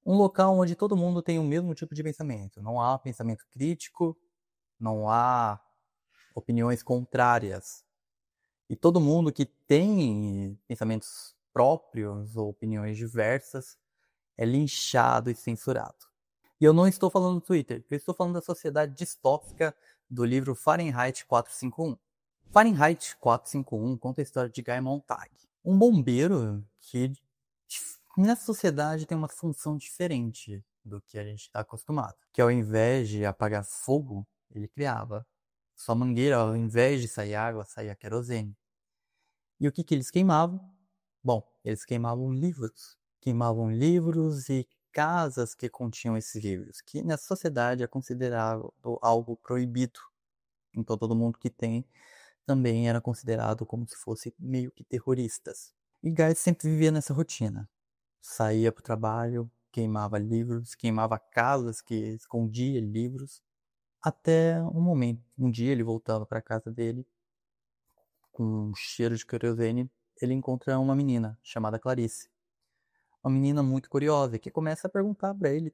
Um local onde todo mundo tem o mesmo tipo de pensamento. Não há pensamento crítico, não há opiniões contrárias. E todo mundo que tem pensamentos próprios ou opiniões diversas é linchado e censurado. E eu não estou falando do Twitter, eu estou falando da sociedade distópica do livro Fahrenheit 451. Fahrenheit 451 conta a história de Guy Montag, um bombeiro que nessa sociedade tem uma função diferente do que a gente está acostumado. Que ao invés de apagar fogo, ele criava sua mangueira, ao invés de sair água, saía querosene. E o que eles queimavam? Bom, eles queimavam livros. Queimavam livros e casas que continham esses livros, que nessa sociedade é considerado algo proibido. Então todo mundo que tem também era considerado como se fosse meio que terroristas. E Guy sempre vivia nessa rotina. Saía para o trabalho, queimava livros, queimava casas que escondia livros, até um momento, um dia ele voltava para a casa dele com um cheiro de querosene, ele encontra uma menina chamada Clarice. Uma menina muito curiosa que começa a perguntar para ele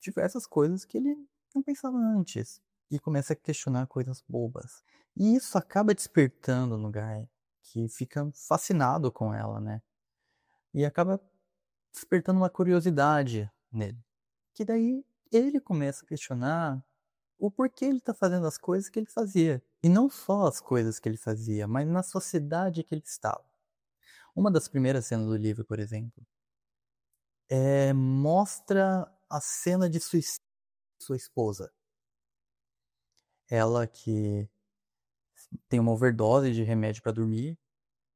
diversas coisas que ele não pensava antes. E começa a questionar coisas bobas. E isso acaba despertando no Guy, que fica fascinado com ela, né? E acaba despertando uma curiosidade nele. Que daí ele começa a questionar o porquê ele está fazendo as coisas que ele fazia. E não só as coisas que ele fazia, mas na sociedade que ele estava. Uma das primeiras cenas do livro, por exemplo, mostra a cena de suicídio de sua esposa. Ela que tem uma overdose de remédio para dormir,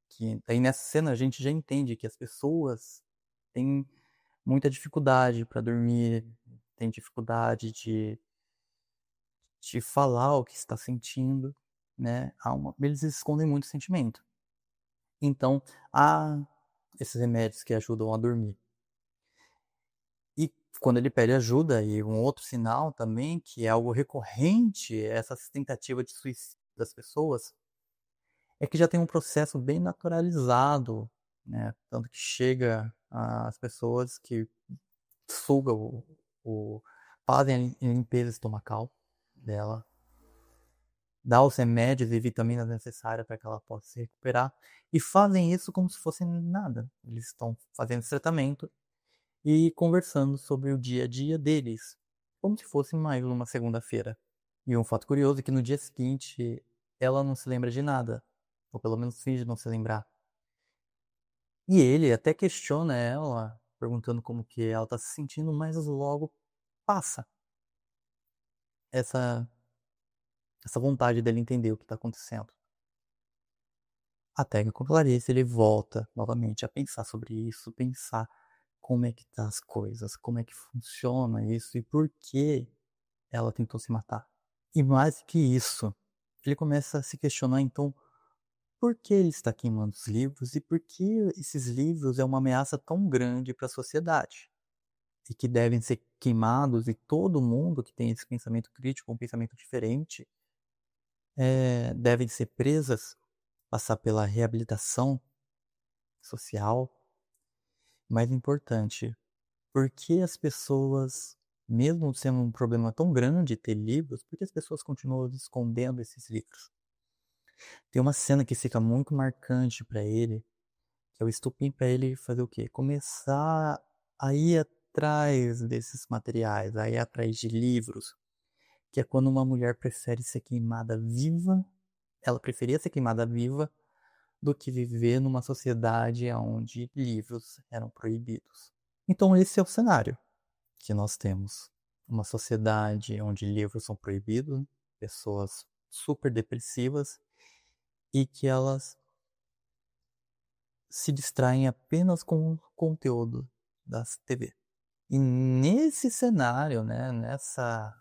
que aí nessa cena a gente já entende que as pessoas têm muita dificuldade para dormir, têm dificuldade de falar o que está sentindo, né? Eles escondem muito sentimento. Então, há esses remédios que ajudam a dormir. E quando ele pede ajuda, e um outro sinal também, que é algo recorrente, essa tentativa de suicídio das pessoas, é que já tem um processo bem naturalizado, né? Tanto que chega às pessoas que sugam fazem a limpeza estomacal dela, dá os remédios e vitaminas necessárias para que ela possa se recuperar, e fazem isso como se fosse nada. Eles estão fazendo esse tratamento e conversando sobre o dia a dia deles, como se fosse mais uma segunda-feira. E um fato curioso é que no dia seguinte ela não se lembra de nada, ou pelo menos finge não se lembrar. E ele até questiona ela, perguntando como que ela está se sentindo, mas logo passa essa vontade dele entender o que está acontecendo. Até que com Clarice ele volta novamente a pensar sobre isso, pensar como é que tá as coisas, como é que funciona isso e por que ela tentou se matar. E mais que isso, ele começa a se questionar então por que ele está queimando os livros e por que esses livros é uma ameaça tão grande para a sociedade e que devem ser queimados e todo mundo que tem esse pensamento crítico, um pensamento diferente, devem ser presas, passar pela reabilitação social. Mais importante, por que as pessoas, mesmo sendo um problema tão grande ter livros, por que as pessoas continuam escondendo esses livros? Tem uma cena que fica muito marcante para ele, que é o estupim para ele fazer o quê? Começar a ir atrás desses materiais, a ir atrás de livros, que é quando uma mulher prefere ser queimada viva, ela preferia ser queimada viva do que viver numa sociedade onde livros eram proibidos. Então esse é o cenário que nós temos. Uma sociedade onde livros são proibidos, pessoas super depressivas e que elas se distraem apenas com o conteúdo das TV. E nesse cenário, né, nessa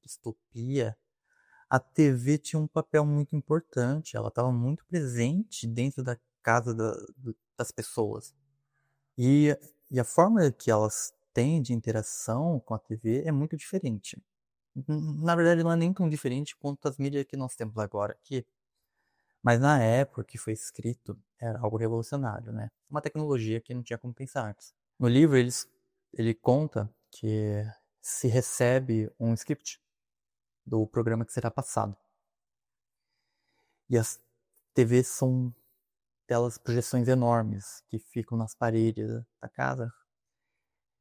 distopia, a TV tinha um papel muito importante, ela estava muito presente dentro da casa das pessoas. E, e a forma que elas têm de interação com a TV é muito diferente. Na verdade, não é nem tão diferente quanto as mídias que nós temos agora aqui. Mas na época que foi escrito, era algo revolucionário, né? Uma tecnologia que não tinha como pensar antes. No livro, ele conta porque se recebe um script do programa que será passado. E as TVs são telas, projeções enormes que ficam nas paredes da casa.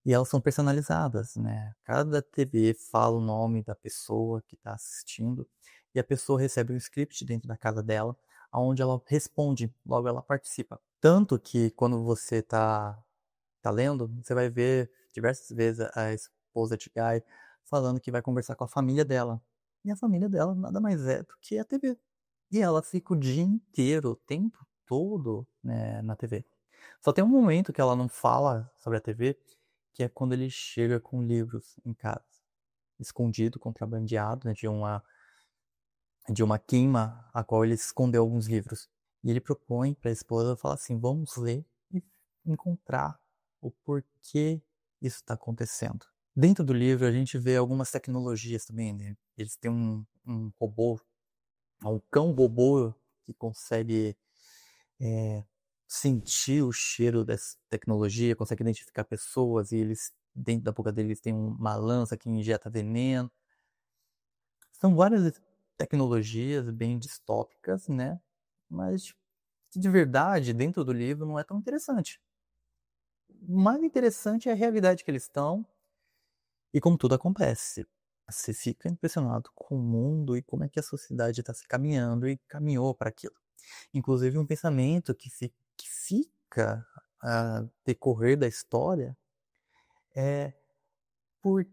E elas são personalizadas, né? Cada TV fala o nome da pessoa que está assistindo e a pessoa recebe um script dentro da casa dela, onde ela responde, logo ela participa. Tanto que quando você tá lendo, você vai ver diversas vezes a esposa de Guy falando que vai conversar com a família dela. E a família dela nada mais é do que a TV. E ela fica o dia inteiro, o tempo todo, né, na TV. Só tem um momento que ela não fala sobre a TV, que é quando ele chega com livros em casa, escondido, contrabandeado, né, de uma queima a qual ele escondeu alguns livros. E ele propõe para a esposa, fala assim, vamos ler e encontrar o porquê isso está acontecendo. Dentro do livro a gente vê algumas tecnologias também, né? Eles têm um robô, um cão robô que consegue sentir o cheiro dessa tecnologia, consegue identificar pessoas e eles, dentro da boca deles, tem uma lança que injeta veneno. São várias tecnologias bem distópicas, né? Mas de verdade, dentro do livro, não é tão interessante. O mais interessante é a realidade que eles estão e como tudo acontece. Você fica impressionado com o mundo e como é que a sociedade está se caminhando e caminhou para aquilo. Inclusive um pensamento que fica a decorrer da história é por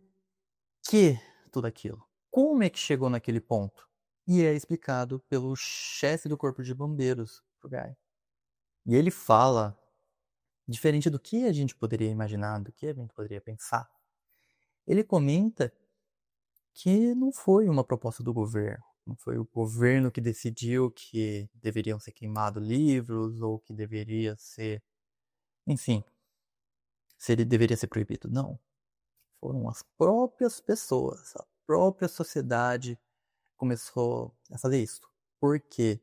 que tudo aquilo? Como é que chegou naquele ponto? E é explicado pelo chefe do corpo de bombeiros, o Guy. E ele fala, diferente do que a gente poderia imaginar, do que a gente poderia pensar, ele comenta que não foi uma proposta do governo. Não foi o governo que decidiu que deveriam ser queimados livros ou que deveria ser, enfim, se ele deveria ser proibido. Não. Foram as próprias pessoas, a própria sociedade começou a fazer isso. Por quê?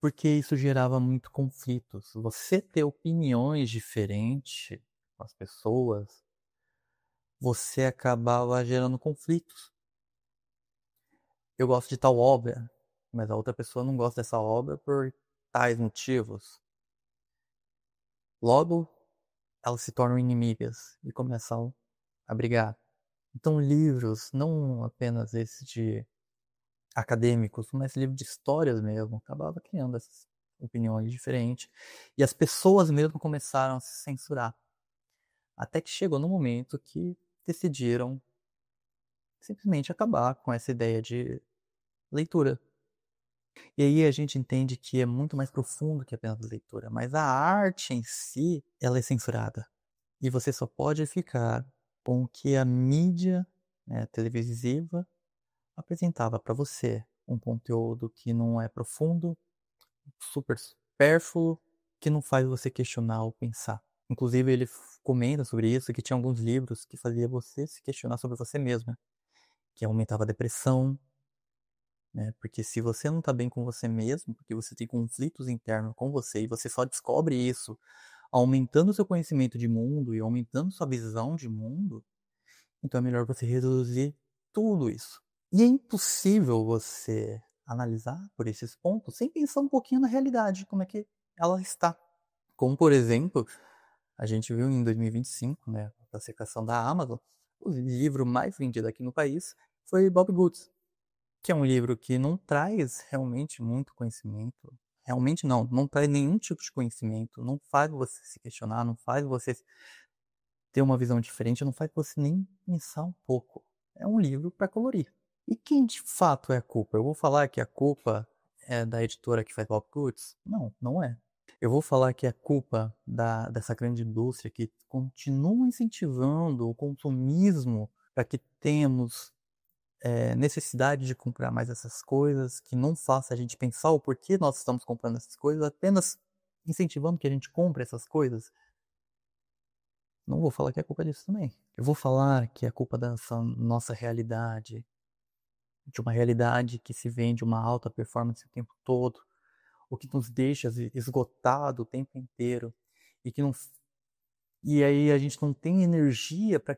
Porque isso gerava muito conflitos. Você ter opiniões diferentes com as pessoas, você acabava gerando conflitos. Eu gosto de tal obra, mas a outra pessoa não gosta dessa obra por tais motivos. Logo, elas se tornam inimigas e começam a brigar. Então, livros, não apenas esse de acadêmicos, mas livros de histórias mesmo, acabava criando essas opiniões diferentes. E as pessoas mesmo começaram a se censurar. Até que chegou no momento que decidiram simplesmente acabar com essa ideia de leitura. E aí a gente entende que é muito mais profundo que apenas a leitura, mas a arte em si, ela é censurada. E você só pode ficar com o que a mídia, né, televisiva apresentava para você. Um conteúdo que não é profundo, super supérfluo, que não faz você questionar ou pensar. Inclusive ele comenta sobre isso, que tinha alguns livros que fazia você se questionar sobre você mesmo, que aumentava a depressão, né? Porque se você não está bem com você mesmo, porque você tem conflitos internos com você e você só descobre isso aumentando seu conhecimento de mundo e aumentando sua visão de mundo, então é melhor você reduzir tudo isso. E é impossível você analisar por esses pontos sem pensar um pouquinho na realidade, como é que ela está. Como, por exemplo, a gente viu em 2025, né, a secação da Amazon, o livro mais vendido aqui no país foi Bob Goods, que é um livro que não traz realmente muito conhecimento. Realmente não traz nenhum tipo de conhecimento, não faz você se questionar, não faz você ter uma visão diferente, não faz você nem pensar um pouco. É um livro para colorir. E quem de fato é a culpa? Eu vou falar que a culpa é da editora que faz Bob Goods? Não, não é. Eu vou falar que é culpa dessa grande indústria que continua incentivando o consumismo para que tenhamos necessidade de comprar mais essas coisas, que não faça a gente pensar o porquê nós estamos comprando essas coisas, apenas incentivando que a gente compre essas coisas. Não vou falar que é culpa disso também. Eu vou falar que é culpa dessa nossa realidade, de uma realidade que se vende uma alta performance o tempo todo, o que nos deixa esgotado o tempo inteiro e que não E aí a gente não tem energia para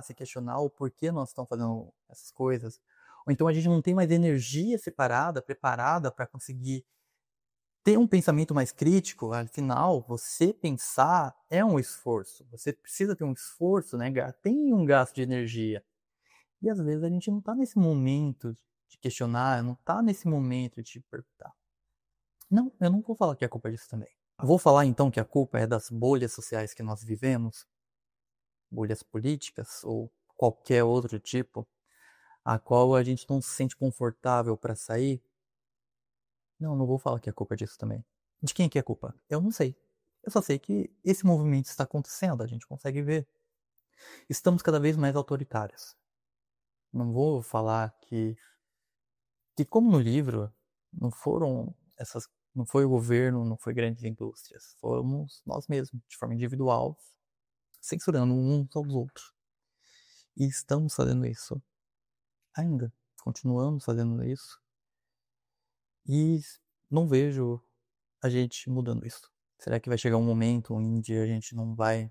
se questionar o porquê nós estamos fazendo essas coisas. Ou então a gente não tem mais energia separada, preparada para conseguir ter um pensamento mais crítico. Afinal, você pensar é um esforço. Você precisa ter um esforço, né? Tem um gasto de energia. E às vezes a gente não está nesse momento de questionar, não está nesse momento de perguntar. Não, eu não vou falar que a culpa é disso também. Eu vou falar então que a culpa é das bolhas sociais que nós vivemos, bolhas políticas ou qualquer outro tipo, a qual a gente não se sente confortável para sair. Não, não vou falar que a culpa é disso também. De quem é que é a culpa? Eu não sei. Eu só sei que esse movimento está acontecendo, a gente consegue ver. Estamos cada vez mais autoritários. Não vou falar que como no livro, não foram essas, não foi o governo, não foi grandes indústrias, fomos nós mesmos, de forma individual, censurando uns aos outros. E estamos fazendo isso ainda, continuamos fazendo isso e não vejo a gente mudando isso. Será que vai chegar um momento onde a gente não vai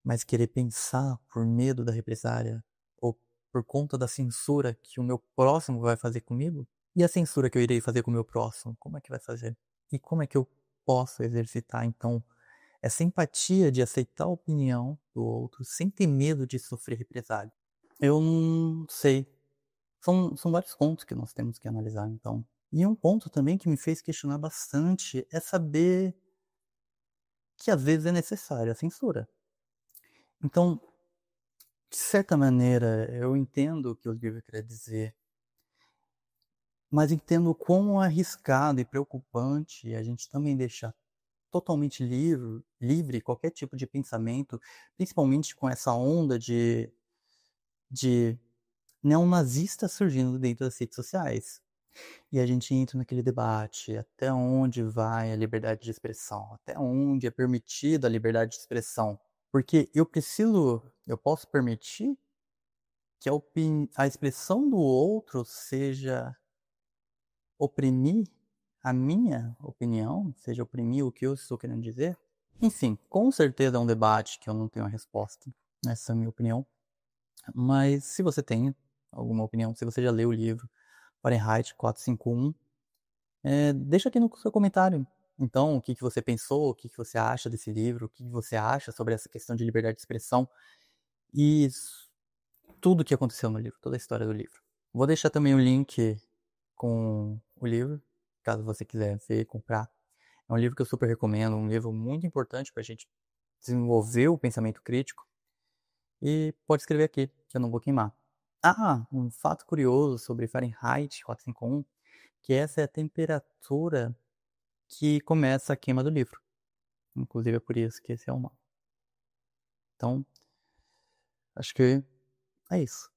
mais querer pensar por medo da represália ou por conta da censura que o meu próximo vai fazer comigo? E a censura que eu irei fazer com o meu próximo, como é que vai fazer? E como é que eu posso exercitar, então, essa empatia de aceitar a opinião do outro sem ter medo de sofrer represália? Eu não sei. São vários pontos que nós temos que analisar, então. E um ponto também que me fez questionar bastante é saber que às vezes é necessária a censura. Então, de certa maneira, eu entendo o que o livro quer dizer, mas entendo quão arriscado e preocupante a gente também deixar totalmente livre qualquer tipo de pensamento, principalmente com essa onda de neonazistas surgindo dentro das redes sociais. E a gente entra naquele debate, até onde vai a liberdade de expressão? Até onde é permitida a liberdade de expressão? Porque eu posso permitir que a expressão do outro seja oprimir a minha opinião, seja oprimir o que eu estou querendo dizer? Enfim, com certeza é um debate que eu não tenho a resposta. Essa é a minha opinião. Mas se você tem alguma opinião, se você já leu o livro Fahrenheit 451, deixa aqui no seu comentário. Então, o que você pensou, o que você acha desse livro, o que você acha sobre essa questão de liberdade de expressão e tudo o que aconteceu no livro, toda a história do livro. Vou deixar também o link com o livro, caso você quiser ver, comprar. É um livro que eu super recomendo, um livro muito importante para a gente desenvolver o pensamento crítico. E pode escrever aqui, que eu não vou queimar. Ah, um fato curioso sobre Fahrenheit 451, que essa é a temperatura que começa a queima do livro. Inclusive é por isso que esse é o nome. Então, acho que é isso.